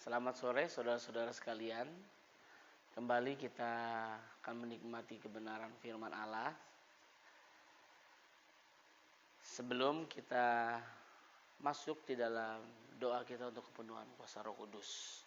Selamat sore saudara-saudara sekalian. Kembali kita akan menikmati kebenaran firman Allah. Sebelum kita masuk di dalam doa kita untuk kepenuhan kuasa Roh Kudus,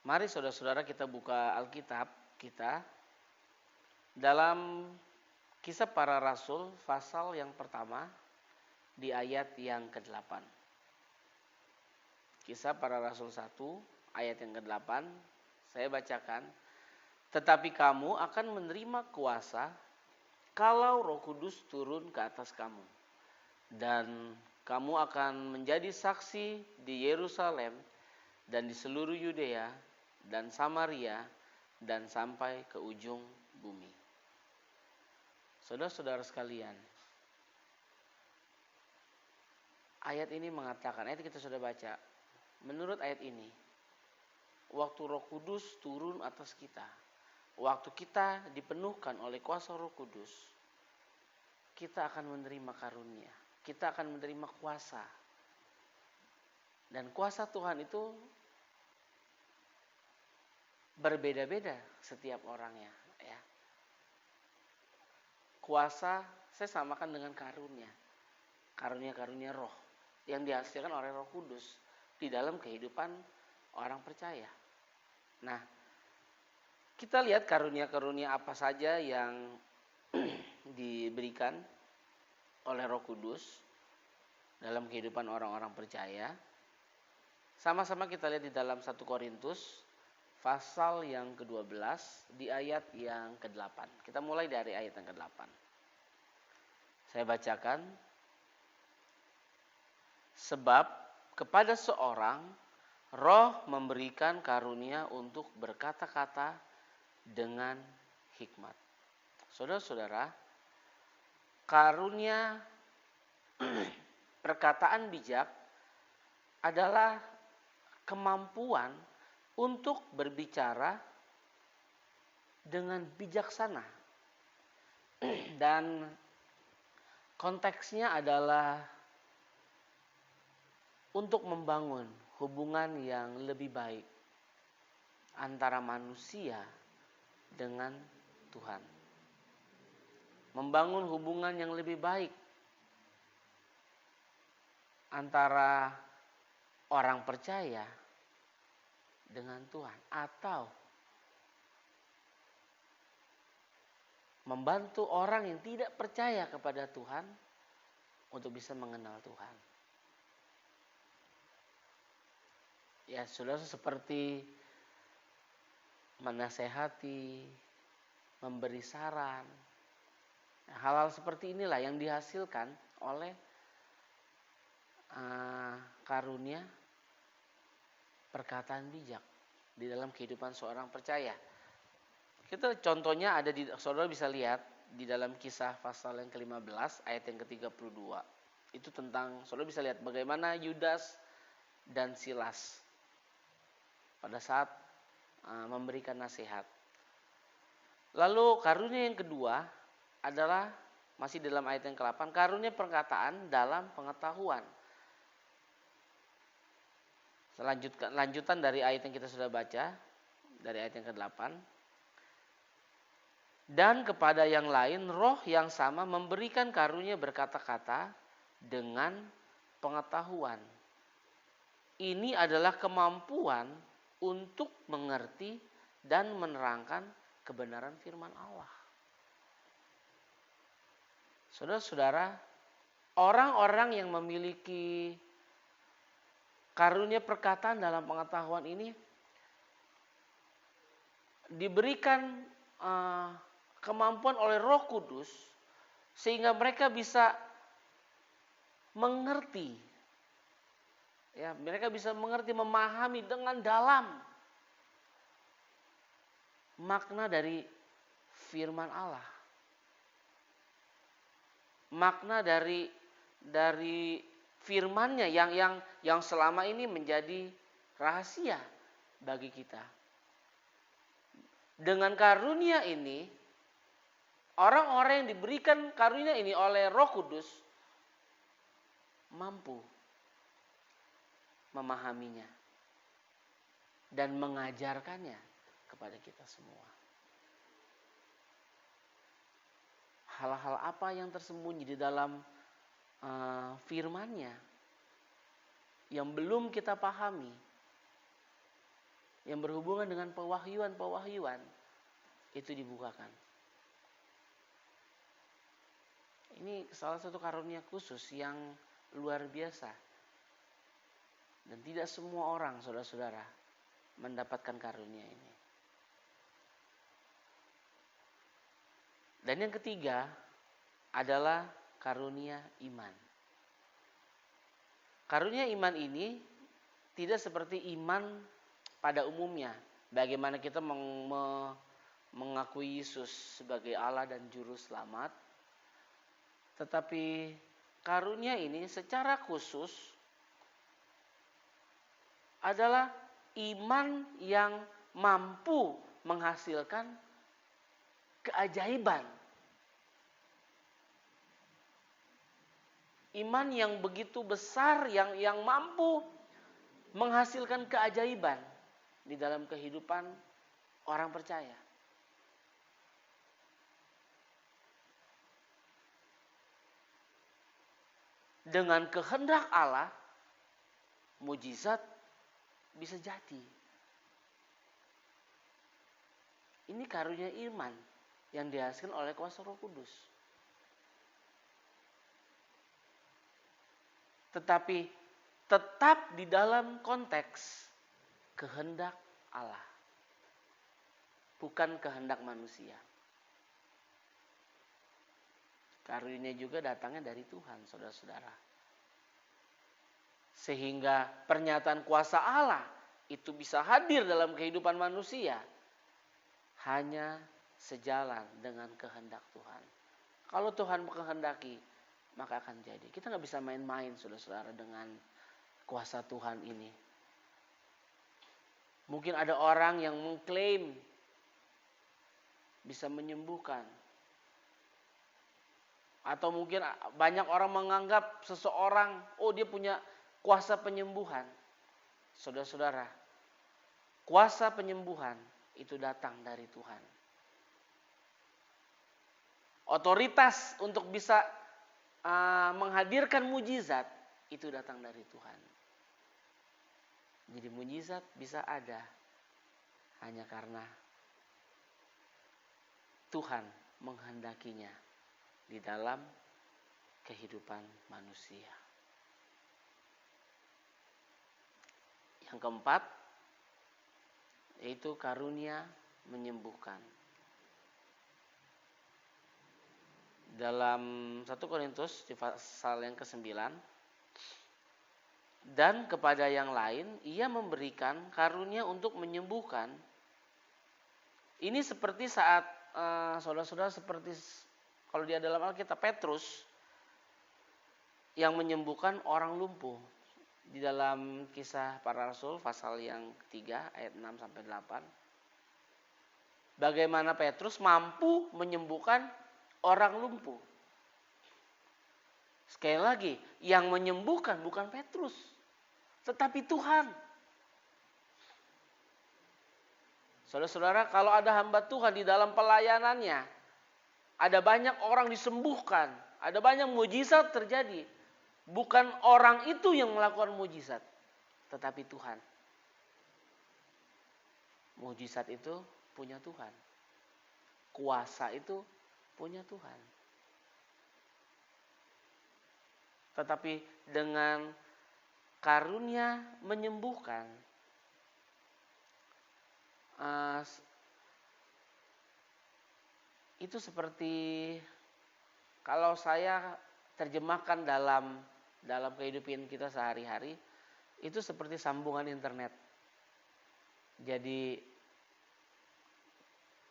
mari saudara-saudara kita buka Alkitab kita dalam Kisah Para Rasul pasal yang pertama di ayat yang ke-8. Kisah Para Rasul 1 ayat yang ke-8, saya bacakan. Tetapi kamu akan menerima kuasa kalau Roh Kudus turun ke atas kamu. Dan kamu akan menjadi saksi di Yerusalem dan di seluruh Yudea dan Samaria dan sampai ke ujung bumi. Saudara-saudara sekalian, ayat ini mengatakan, ayat kita sudah baca. Menurut ayat ini, waktu Roh Kudus turun atas kita, waktu kita dipenuhkan oleh kuasa Roh Kudus, kita akan menerima karunia, kita akan menerima kuasa. Dan kuasa Tuhan itu berbeda-beda setiap orangnya, ya. Kuasa saya samakan dengan karunia. Karunia-karunia roh yang dihasilkan oleh Roh Kudus di dalam kehidupan orang percaya. Nah, kita lihat karunia-karunia apa saja yang diberikan oleh Roh Kudus dalam kehidupan orang-orang percaya. Sama-sama kita lihat di dalam 1 Korintus pasal yang ke-12 di ayat yang ke-8. Kita mulai dari ayat yang ke-8. Saya bacakan. Sebab kepada seorang Roh memberikan karunia untuk berkata-kata dengan hikmat. Saudara-saudara, karunia perkataan bijak adalah kemampuan untuk berbicara dengan bijaksana. Dan konteksnya adalah untuk membangun hubungan yang lebih baik antara manusia dengan Tuhan. Membangun hubungan yang lebih baik antara orang percaya dengan Tuhan, atau membantu orang yang tidak percaya kepada Tuhan untuk bisa mengenal Tuhan. Ya, saudara, seperti menasehati, memberi saran. Hal-hal seperti inilah yang dihasilkan oleh karunia perkataan bijak di dalam kehidupan seorang percaya. Kita contohnya ada di, saudara bisa lihat di dalam Kisah pasal yang ke-15 ayat yang ke-32. Itu tentang, saudara bisa lihat bagaimana Yudas dan Silas pada saat memberikan nasihat. Lalu karunia yang kedua adalah masih dalam ayat yang ke-8, karunia perkataan dalam pengetahuan. Lanjutan dari ayat yang kita sudah baca, dari ayat yang ke-8. Dan kepada yang lain Roh yang sama memberikan karunia berkata-kata dengan pengetahuan. Ini adalah kemampuan untuk mengerti dan menerangkan kebenaran firman Allah. Saudara-saudara, orang-orang yang memiliki karunia perkataan dalam pengetahuan ini diberikan kemampuan oleh Roh Kudus sehingga mereka bisa mengerti. Ya, mereka bisa mengerti, memahami dengan dalam makna dari firman Allah. Makna dari firman-Nya yang selama ini menjadi rahasia bagi kita. Dengan karunia ini, orang-orang yang diberikan karunia ini oleh Roh Kudus mampu memahaminya. dan mengajarkannya kepada kita semua. Hal-hal apa yang tersembunyi di dalam firman-Nya yang belum kita pahami, yang berhubungan dengan pewahyuan itu dibukakan. Ini salah satu karunia khusus yang luar biasa. Dan tidak semua orang, saudara-saudara, mendapatkan karunia ini. Dan yang ketiga adalah karunia iman. Karunia iman ini tidak seperti iman pada umumnya. Bagaimana kita mengakui Yesus sebagai Allah dan Juru Selamat. Tetapi karunia ini secara khusus adalah iman yang mampu menghasilkan keajaiban. Iman yang begitu besar yang mampu menghasilkan keajaiban di dalam kehidupan orang percaya. Dengan kehendak Allah, mujizat bisa jadi. Ini karunia iman yang dihasilkan oleh kuasa Roh Kudus. Tetapi tetap di dalam konteks kehendak Allah, bukan kehendak manusia. Karunia juga datangnya dari Tuhan, saudara-saudara. Sehingga pernyataan kuasa Allah itu bisa hadir dalam kehidupan manusia hanya sejalan dengan kehendak Tuhan. Kalau Tuhan menghendaki, maka akan jadi. Kita nggak bisa main-main, saudara-saudara, dengan kuasa Tuhan ini. Mungkin ada orang yang mengklaim bisa menyembuhkan. Atau mungkin banyak orang menganggap seseorang, oh dia punya kuasa penyembuhan. Saudara-saudara, kuasa penyembuhan itu datang dari Tuhan. Otoritas untuk bisa menghadirkan mujizat itu datang dari Tuhan. Jadi mujizat bisa ada hanya karena Tuhan menghendakinya di dalam kehidupan manusia. Yang keempat, yaitu karunia menyembuhkan. Dalam 1 Korintus di pasal yang ke-9, dan kepada yang lain ia memberikan karunia untuk menyembuhkan. Ini seperti saat saudara-saudara, seperti kalau dia dalam Alkitab, Petrus yang menyembuhkan orang lumpuh. Di dalam Kisah Para Rasul pasal yang ketiga ayat 6 sampai 8. Bagaimana Petrus mampu menyembuhkan orang lumpuh. Sekali lagi, yang menyembuhkan bukan Petrus, tetapi Tuhan. Saudara-saudara, kalau ada hamba Tuhan di dalam pelayanannya, ada banyak orang disembuhkan, ada banyak mujizat terjadi. Bukan orang itu yang melakukan mujizat, tetapi Tuhan. Mujizat itu punya Tuhan. Kuasa itu punya Tuhan. Tetapi dengan karunia menyembuhkan, itu seperti kalau saya terjemahkan dalam kehidupan kita sehari-hari, itu seperti sambungan internet. Jadi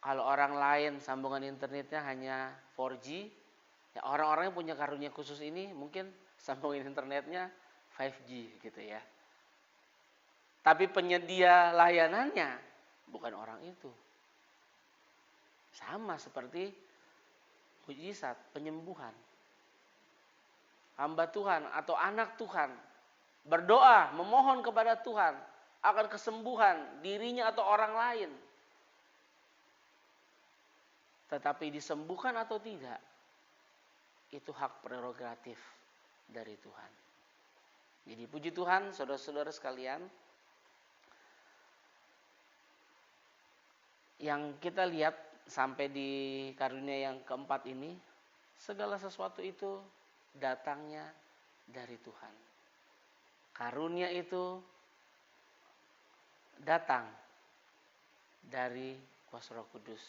kalau orang lain sambungan internetnya hanya 4G, ya orang-orang yang punya karunia khusus ini mungkin sambungan internetnya 5G gitu ya. Tapi penyedia layanannya bukan orang itu. Sama seperti mujizat penyembuhan. Hamba Tuhan atau anak Tuhan berdoa, memohon kepada Tuhan akan kesembuhan dirinya atau orang lain. Tetapi disembuhkan atau tidak, itu hak prerogatif dari Tuhan. Jadi puji Tuhan, saudara-saudara sekalian, yang kita lihat sampai di karunia yang keempat ini, segala sesuatu itu datangnya dari Tuhan. Karunia itu datang dari kuasa Roh Kudus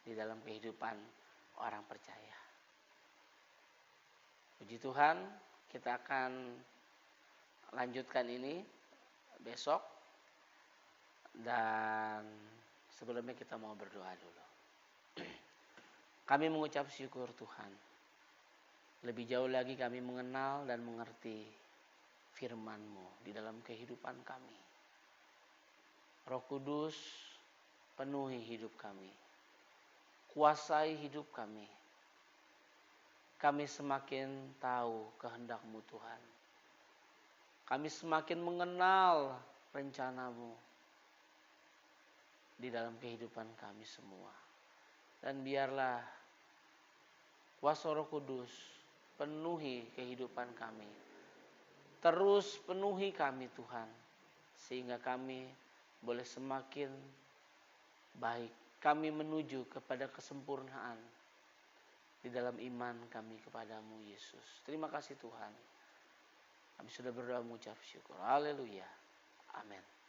di dalam kehidupan orang percaya. Puji Tuhan, kita akan lanjutkan ini besok. Dan sebelumnya kita mau berdoa dulu. Kami mengucap syukur Tuhan. Lebih jauh lagi kami mengenal dan mengerti firman-Mu di dalam kehidupan kami. Roh Kudus, penuhi hidup kami. Kuasai hidup kami. Kami semakin tahu kehendak-Mu Tuhan. Kami semakin mengenal rencana-Mu di dalam kehidupan kami semua. Dan biarlah kuasa Roh Kudus penuhi kehidupan kami. Terus penuhi kami Tuhan. Sehingga kami boleh semakin baik. Kami menuju kepada kesempurnaan di dalam iman kami kepadamu Yesus. Terima kasih Tuhan. Kami sudah berdoa mengucap syukur. Haleluya. Amin.